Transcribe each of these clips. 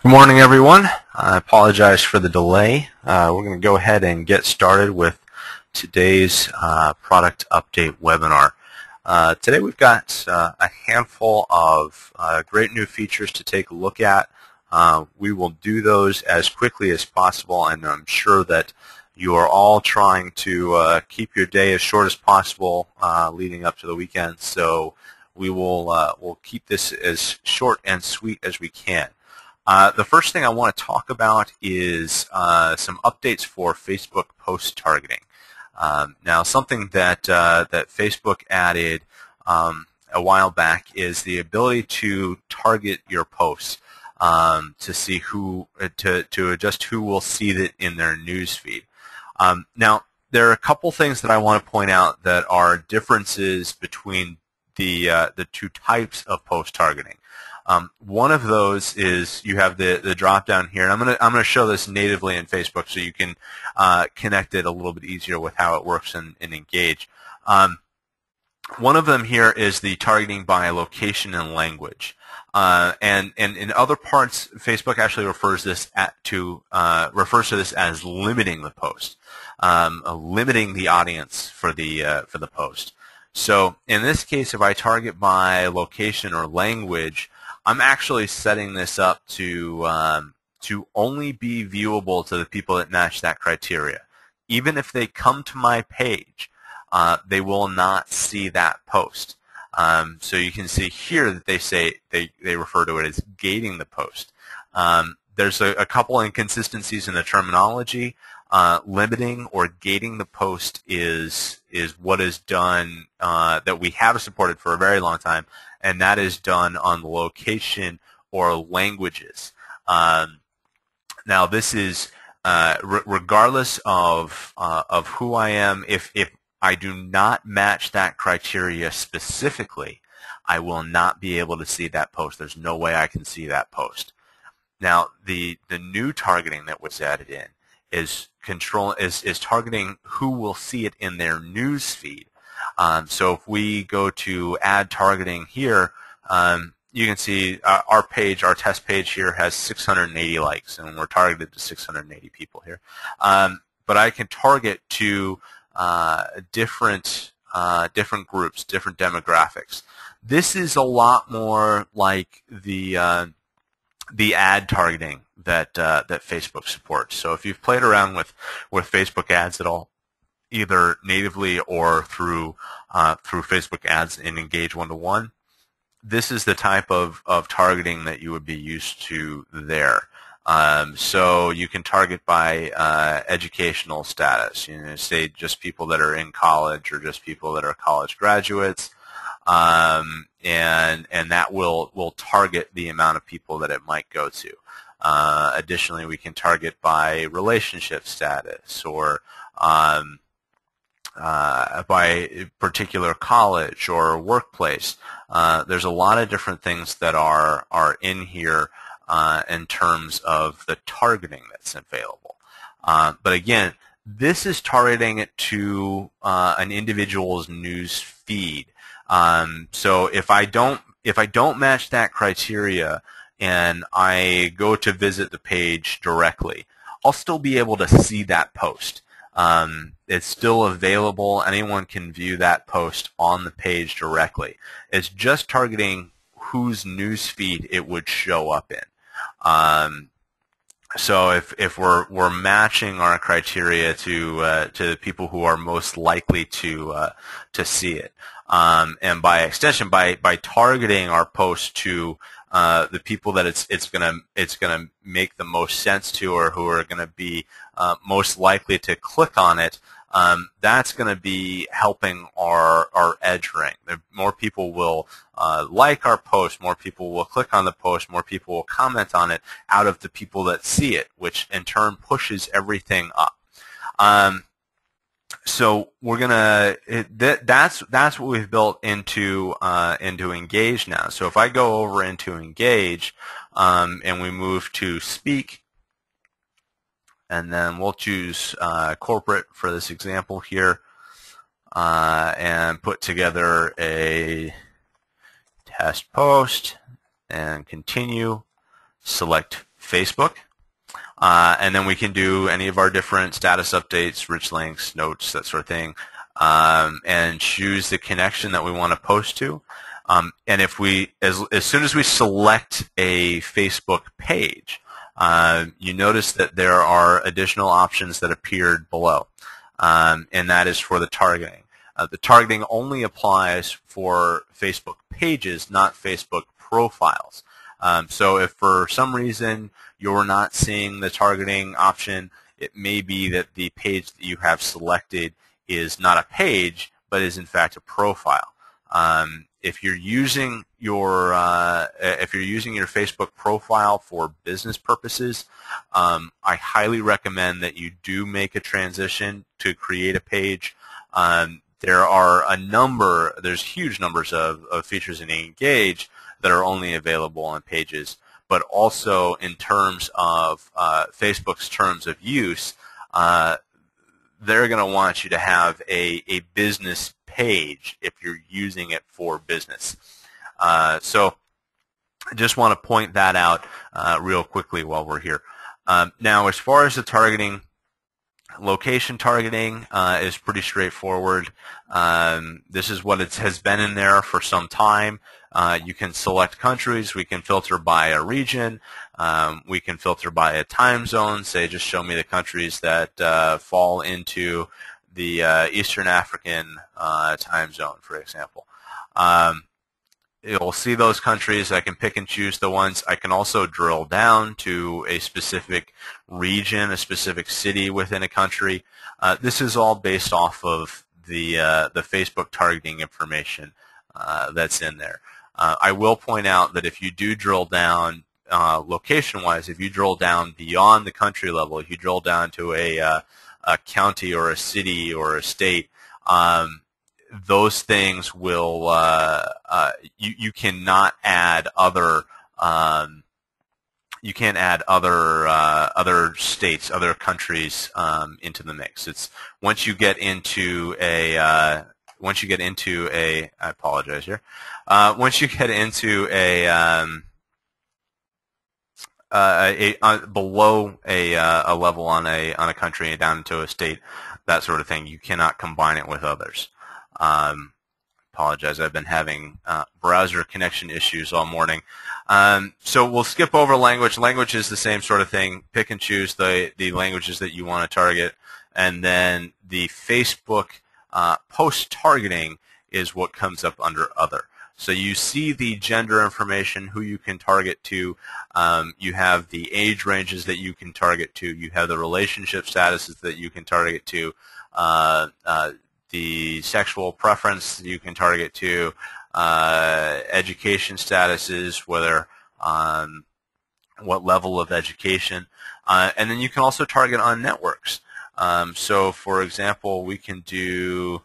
Good morning, everyone. I apologize for the delay. We're going to go ahead and get started with today's product update webinar. Today we've got a handful of great new features to take a look at. We will do those as quickly as possible, and I'm sure that you are all trying to keep your day as short as possible leading up to the weekend, so we'll keep this as short and sweet as we can. The first thing I want to talk about is some updates for Facebook post targeting. Now, something that Facebook added a while back is the ability to target your posts to see to adjust who will see it in their news feed. Now, there are a couple things that I want to point out that are differences between the two types of post targeting. One of those is you have the drop down here, and I'm gonna show this natively in Facebook so you can connect it a little bit easier with how it works in Engage. One of them here is the targeting by location and language, and in other parts, Facebook actually refers to this as limiting the post, limiting the audience for the post. So in this case, if I target by location or language, I'm actually setting this up to only be viewable to the people that match that criteria. Even if they come to my page, they will not see that post. So you can see here that they say they refer to it as gating the post. There's a couple inconsistencies in the terminology. Limiting or gating the post is what is done that we have supported for a very long time, and that is done on the location or languages. Now, this is regardless of who I am. If I do not match that criteria specifically, I will not be able to see that post. There's no way I can see that post. Now, the new targeting that was added in is targeting who will see it in their news feed. So if we go to add targeting here, you can see our test page here has 680 likes, and we're targeted to 680 people here. But I can target to different groups, different demographics. This is a lot more like the ad targeting that Facebook supports. So if you've played around with Facebook ads at all, either natively or through Facebook ads in Engage121, this is the type of targeting that you would be used to there. So you can target by educational status. Say just people that are in college or just people that are college graduates. And that will target the amount of people that it might go to. Additionally, we can target by relationship status or by particular college or workplace. There's a lot of different things that are in here in terms of the targeting that's available. But again, this is targeting it to an individual's news feed. So if I don't match that criteria and I go to visit the page directly, I'll still be able to see that post. It's still available. Anyone can view that post on the page directly. It's just targeting whose news feed it would show up in. So if we're matching our criteria to the people who are most likely to see it, and by extension, by targeting our post to the people that it's gonna make the most sense to, or who are gonna be most likely to click on it, that's going to be helping our edge rank. More people will like our post, more people will click on the post, more people will comment on it out of the people that see it, which in turn pushes everything up. So we're gonna that's what we've built into Engage now. So if I go over into Engage and we move to Speak, and then we'll choose corporate for this example here, and put together a test post and continue. Select Facebook. And then we can do any of our different status updates, rich links, notes, that sort of thing, and choose the connection that we want to post to. And if we, as soon as we select a Facebook page, you notice that there are additional options that appeared below, and that is for the targeting. The targeting only applies for Facebook pages, not Facebook profiles. So if for some reason you're not seeing the targeting option, it may be that the page that you have selected is not a page, but is in fact a profile. If you're using your Facebook profile for business purposes, I highly recommend that you do make a transition to create a page. There are there's huge numbers of features in Engage that are only available on pages, but also in terms of Facebook's terms of use, they're going to want you to have a business page if you're using it for business. So I just want to point that out real quickly while we're here. Now, as far as the targeting, location targeting is pretty straightforward. This is what it has been in there for some time. You can select countries. We can filter by a region. We can filter by a time zone. Say, just show me the countries that fall into the Eastern African time zone, for example. You'll see those countries. I can pick and choose the ones. I can also drill down to a specific region, a specific city within a country. This is all based off of the Facebook targeting information that's in there. I will point out that if you do drill down location-wise, if you drill down beyond the country level, if you drill down to a county or a city or a state, those things will you cannot add other you can't add other states, other countries into the mix. It's once you get into a I apologize here. Once you get into below a level on a country and down into a state, that sort of thing, you cannot combine it with others. Apologize, I've been having browser connection issues all morning. So we'll skip over language. Language is the same sort of thing. Pick and choose the languages that you want to target, and then the Facebook post targeting is what comes up under other. So you see the gender information, who you can target to. You have the age ranges that you can target to. You have the relationship statuses that you can target to. The sexual preference you can target to, education statuses, whether what level of education, and then you can also target on networks. So, for example, we can do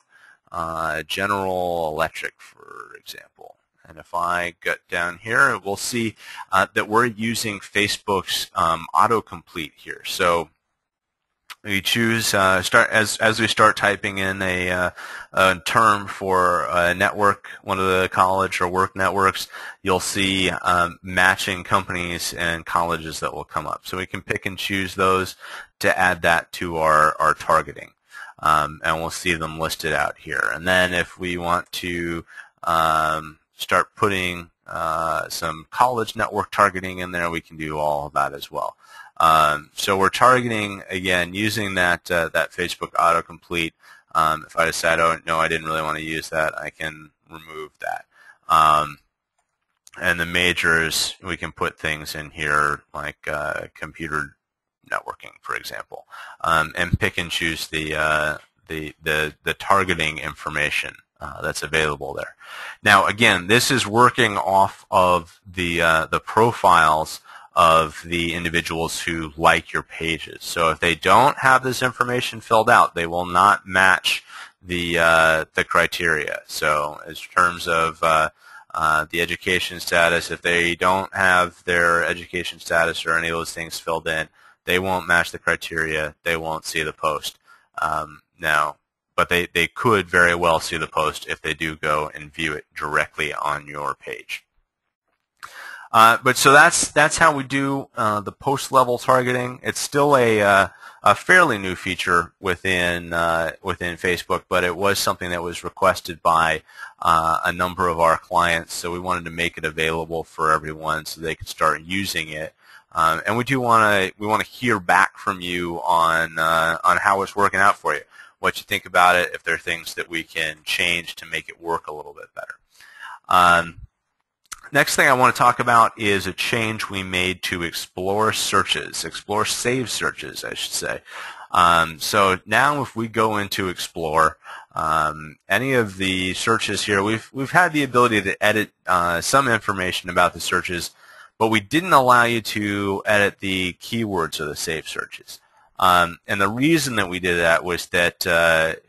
General Electric, for example. And if I get down here, we'll see that we're using Facebook's autocomplete here. So we choose as we start typing in a term for a network, one of the college or work networks, you'll see matching companies and colleges that will come up. So we can pick and choose those to add that to our targeting, and we'll see them listed out here. And then if we want to start putting some college network targeting in there, we can do all of that as well. So we're targeting, again, using that Facebook autocomplete. If I decide, oh, no, I didn't really want to use that, I can remove that. And the majors, we can put things in here like computer networking, for example, and pick and choose the targeting information that's available there. Now, again, this is working off of the profiles of the individuals who like your pages. So if they don't have this information filled out, they will not match the criteria. So in terms of the education status, if they don't have their education status or any of those things filled in, they won't match the criteria. They won't see the post. But they could very well see the post if they do go and view it directly on your page. But so that's how we do the post-level targeting. It's still a fairly new feature within Facebook, but it was something that was requested by a number of our clients. So we wanted to make it available for everyone so they could start using it. And we want to hear back from you on how it's working out for you, what you think about it, if there are things that we can change to make it work a little bit better. Next thing I want to talk about is a change we made to Explore searches, Explore saved searches, I should say. So now if we go into Explore, any of the searches here, we've had the ability to edit some information about the searches, but we didn't allow you to edit the keywords of the saved searches. And the reason that we did that was that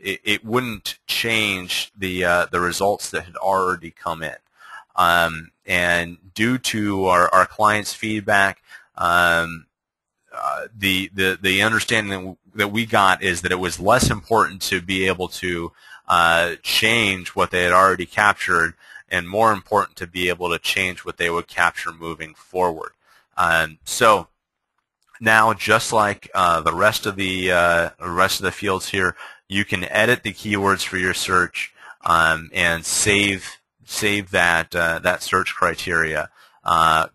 it wouldn't change the results that had already come in. And due to our clients' feedback, the understanding that we got is that it was less important to be able to change what they had already captured, and more important to be able to change what they would capture moving forward. So now, just like the rest of the fields here, you can edit the keywords for your search and save that search criteria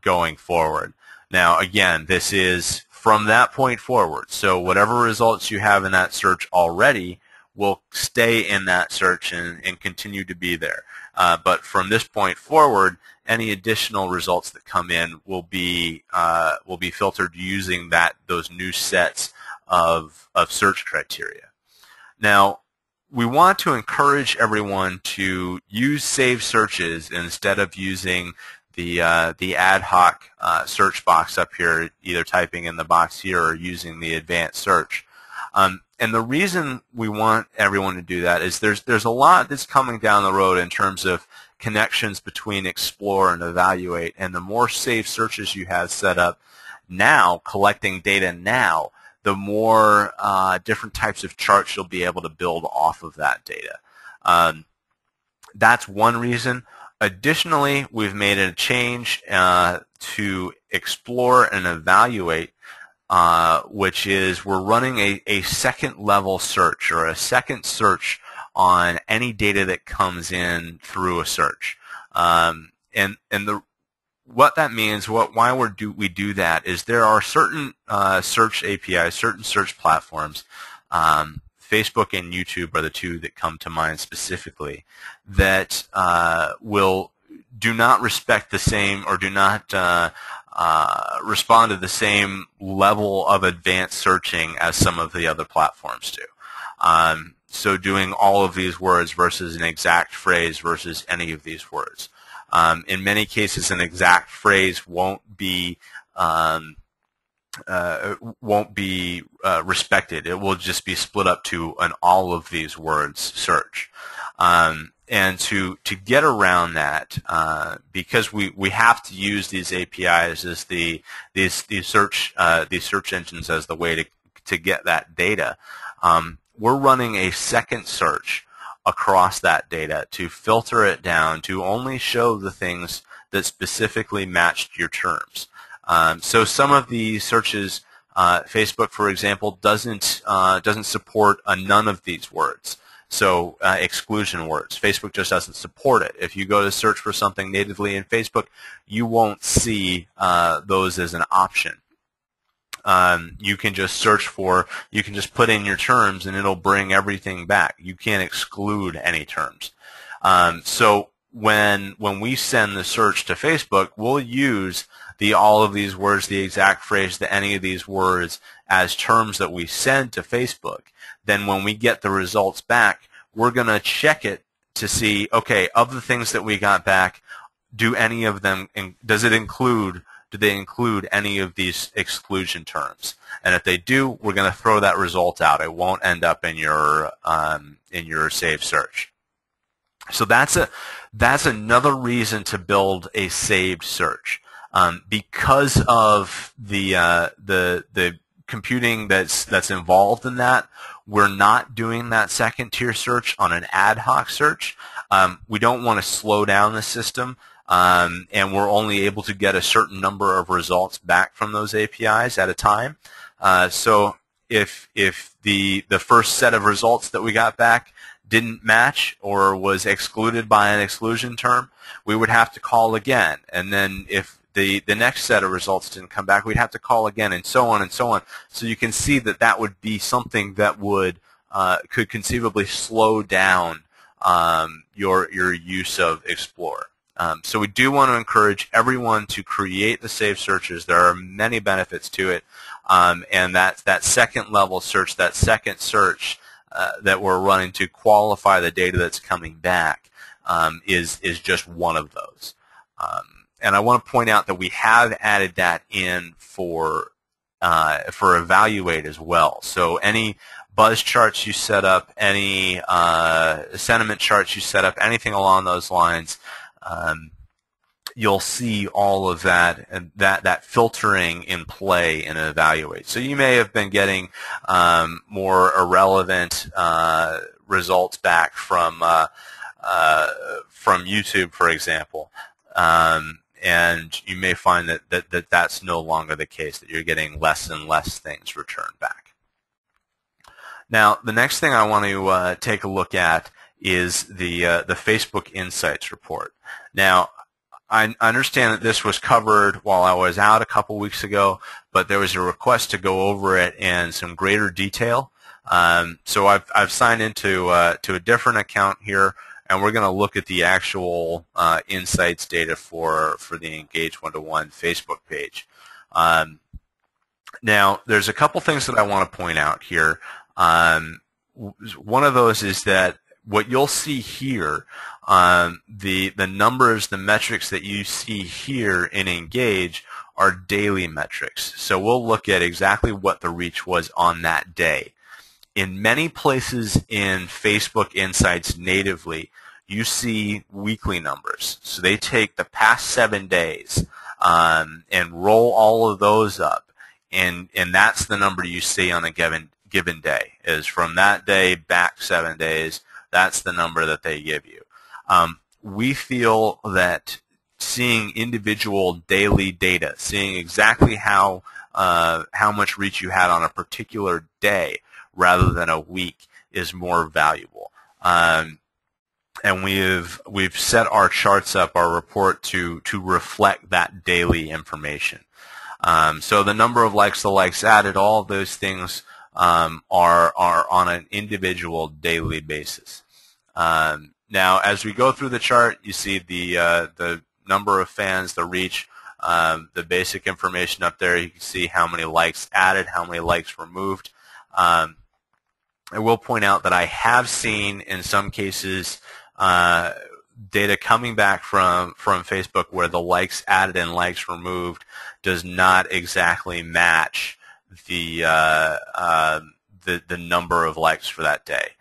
going forward. Now, again, this is from that point forward. So whatever results you have in that search already will stay in that search and continue to be there. But from this point forward, any additional results that come in will be filtered using those new sets of search criteria. Now, we want to encourage everyone to use saved searches instead of using the ad hoc search box up here, either typing in the box here or using the advanced search. And the reason we want everyone to do that is there's a lot that's coming down the road in terms of connections between Explore and Evaluate, and the more saved searches you have set up now, collecting data now, the more different types of charts you'll be able to build off of that data. That's one reason. Additionally, we've made a change to Explore and Evaluate, which is we're running a second level search, or a second search on any data that comes in through a search. What that means, why we do that, is there are certain search APIs, certain search platforms, Facebook and YouTube are the two that come to mind specifically, that do not respect the same, or do not respond to the same level of advanced searching as some of the other platforms do. So doing all of these words versus an exact phrase versus any of these words. In many cases, an exact phrase won't be respected. It will just be split up to an all of these words search. And to get around that, because we have to use these APIs as these search engines as the way to get that data, we're running a second search across that data to filter it down to only show the things that specifically matched your terms. So some of the searches, Facebook, for example, doesn't support none of these words. So exclusion words, Facebook just doesn't support it. If you go to search for something natively in Facebook, you won't see those as an option. You can just you can just put in your terms and it'll bring everything back. You can't exclude any terms. So when we send the search to Facebook, we'll use all of these words, the exact phrase, any of these words as terms that we send to Facebook. Then when we get the results back, we're going to check it to see, okay, of the things that we got back, do any of them, do they include any of these exclusion terms? And if they do, we're going to throw that result out. It won't end up in your saved search. So that's another reason to build a saved search. Because of the computing that's involved in that, we're not doing that second tier search on an ad hoc search. We don't want to slow down the system. and we're only able to get a certain number of results back from those APIs at a time. So if the first set of results that we got back didn't match or was excluded by an exclusion term, we would have to call again. And then if the next set of results didn't come back, we'd have to call again, and so on and so on. So you can see that that would be something that would could conceivably slow down your use of Explorer. So we do want to encourage everyone to create the saved searches. There are many benefits to it, and that second level search, that second search that we're running to qualify the data that's coming back is just one of those. And I want to point out that we have added that in for Evaluate as well. So any buzz charts you set up, any sentiment charts you set up, anything along those lines, you'll see all of that and that filtering in play in Evaluate. So you may have been getting more irrelevant results back from YouTube, for example, and you may find that that's no longer the case, that you're getting less and less things returned back. Now, the next thing I want to take a look at is the Facebook Insights report. Now, I understand that this was covered while I was out a couple weeks ago, but there was a request to go over it in some greater detail. So I've signed into to a different account here, and we're going to look at the actual insights data for the Engage121 Facebook page. Now, there's a couple things that I want to point out here. One of those is that what you'll see here, the numbers, the metrics that you see here in Engage are daily metrics. So we'll look at exactly what the reach was on that day. In many places in Facebook Insights natively, you see weekly numbers. So they take the past 7 days and roll all of those up, and that's the number you see on a given day, is from that day back 7 days. That's the number that they give you. We feel that seeing individual daily data, seeing exactly how much reach you had on a particular day rather than a week, is more valuable. And we've set our charts up, our report, to reflect that daily information. So the number of likes, the likes added, all of those things are on an individual daily basis. Now, as we go through the chart, you see the number of fans, the reach, the basic information up there. You can see how many likes added, how many likes removed. I will point out that I have seen in some cases data coming back from Facebook where the likes added and likes removed does not exactly match the number of likes for that day.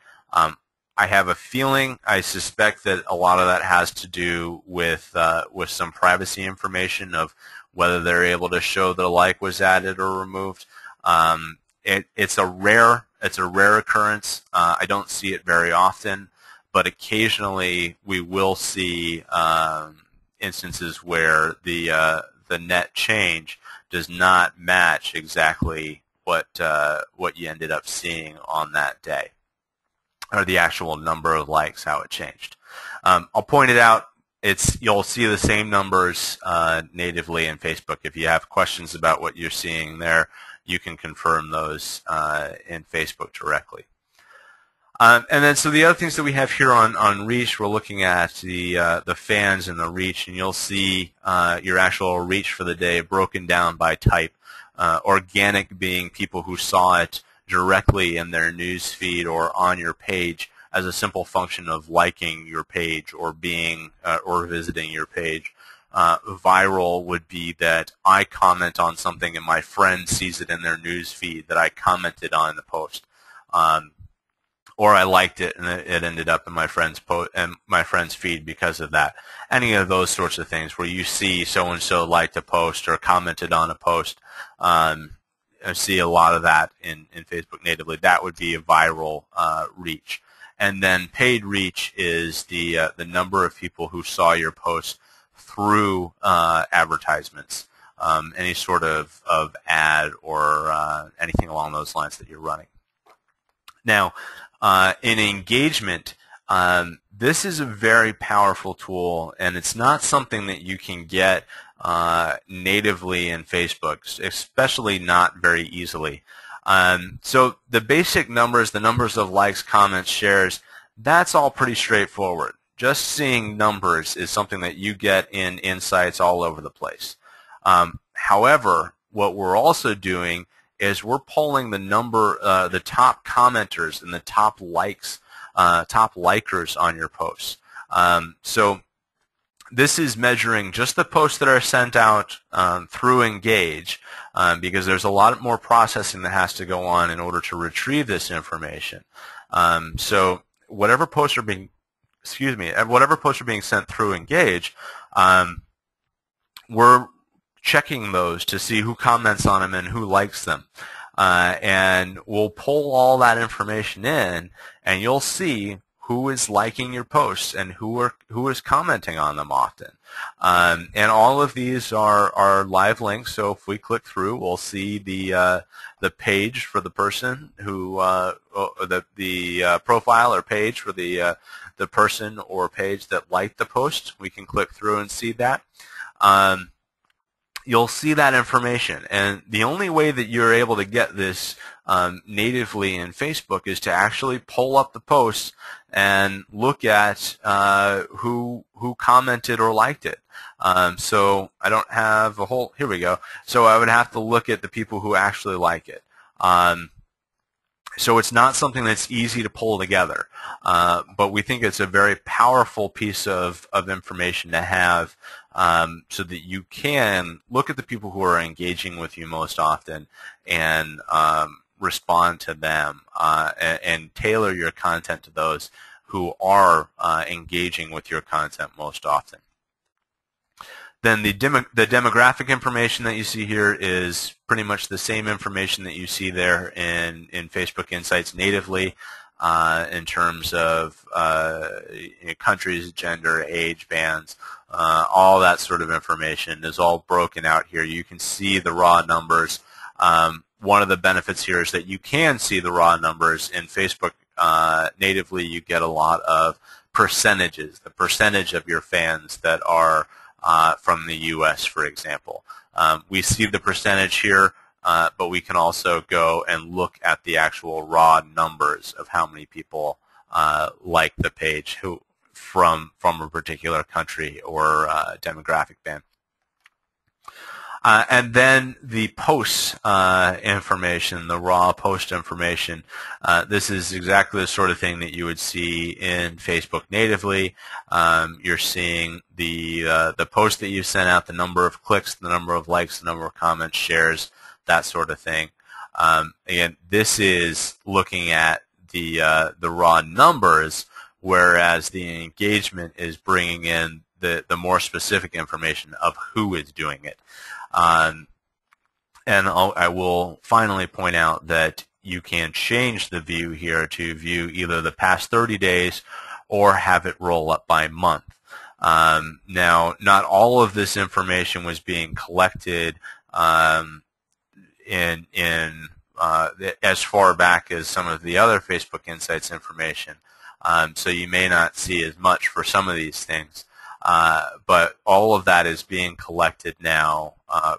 I have a feeling, I suspect that a lot of that has to do with some privacy information of whether they're able to show that a like was added or removed. It's a rare occurrence. I don't see it very often, but occasionally we will see instances where the net change does not match exactly what you ended up seeing on that day, or the actual number of likes, how it changed. I'll point it out. You'll see the same numbers natively in Facebook. If you have questions about what you're seeing there, you can confirm those in Facebook directly. And then, so the other things that we have here on reach, we're looking at the fans and the reach, and you'll see your actual reach for the day broken down by type. Organic being people who saw it directly in their news feed or on your page as a simple function of liking your page or being or visiting your page. Viral would be that I comment on something and my friend sees it in their news feed that I commented on in the post, or I liked it and it ended up in my friend's feed because of that. Any of those sorts of things where you see so and so liked a post or commented on a post. I see a lot of that in Facebook natively. That would be a viral reach. And then paid reach is the number of people who saw your post through advertisements, any sort of ad or anything along those lines that you're running. Now, in engagement, this is a very powerful tool, and it's not something that you can get natively in Facebook, especially not very easily. So the basic numbers, the numbers of likes, comments, shares, that's all pretty straightforward. Just seeing numbers is something that you get in insights all over the place. However, what we're also doing is we're pulling the number, the top commenters and the top likes, top likers on your posts. So this is measuring just the posts that are sent out through Engage, because there's a lot more processing that has to go on in order to retrieve this information. So whatever posts are being, whatever posts are being sent through Engage, we're checking those to see who comments on them and who likes them. And we'll pull all that information in, and you'll see who is liking your posts and who is commenting on them often. And all of these are live links, so if we click through, we'll see the page for the person who the profile or page for the person or page that liked the post. We can click through and see that. You'll see that information, and the only way that you're able to get this natively in Facebook is to actually pull up the posts and look at who commented or liked it. So I don't have a whole, here we go. So I would have to look at the people who actually like it. So it's not something that's easy to pull together, but we think it's a very powerful piece of information to have, so that you can look at the people who are engaging with you most often and respond to them, and tailor your content to those who are engaging with your content most often. Then the demographic information that you see here is pretty much the same information that you see there in Facebook Insights natively, in terms of countries, gender, age bands, all that sort of information is all broken out here. You can see the raw numbers. One of the benefits here is that you can see the raw numbers in Facebook natively. You get a lot of percentages, the percentage of your fans that are from the U.S., for example. We see the percentage here, but we can also go and look at the actual raw numbers of how many people like the page from a particular country or demographic band. And then the post information, the raw post information, this is exactly the sort of thing that you would see in Facebook natively. You're seeing the post that you sent out, the number of clicks, the number of likes, the number of comments, shares, that sort of thing. Again, this is looking at the raw numbers, whereas the engagement is bringing in the more specific information of who is doing it. And I will finally point out that you can change the view here to view either the past 30 days or have it roll up by month. Now, not all of this information was being collected as far back as some of the other Facebook Insights information, so you may not see as much for some of these things. But all of that is being collected now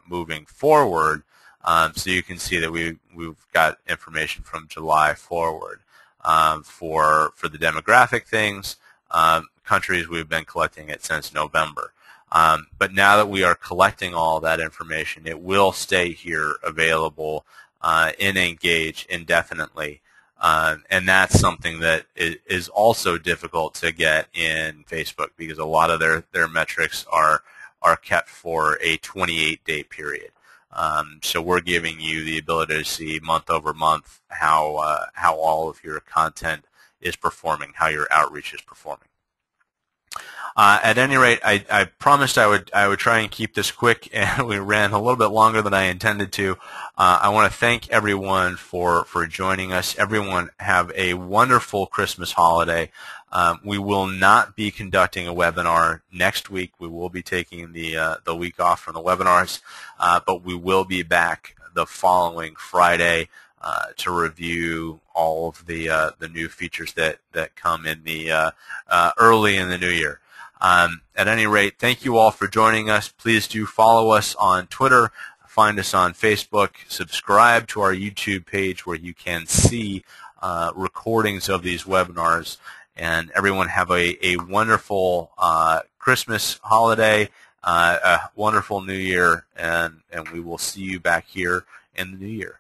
moving forward, so you can see that we've got information from July forward. For the demographic things, countries, we've been collecting it since November. But now that we are collecting all that information, it will stay here available in Engage indefinitely. And that's something that is also difficult to get in Facebook, because a lot of their metrics are kept for a 28-day period. So we're giving you the ability to see month over month how all of your content is performing, how your outreach is performing. At any rate, I promised I would try and keep this quick, and we ran a little bit longer than I intended to. I want to thank everyone for joining us. Everyone have a wonderful Christmas holiday. We will not be conducting a webinar next week. We will be taking the week off from the webinars, but we will be back the following Friday to review all of the new features that come in the early in the new year. At any rate, thank you all for joining us. Please do follow us on Twitter, find us on Facebook, subscribe to our YouTube page where you can see recordings of these webinars. And everyone have a wonderful Christmas holiday, a wonderful New Year, and we will see you back here in the new year.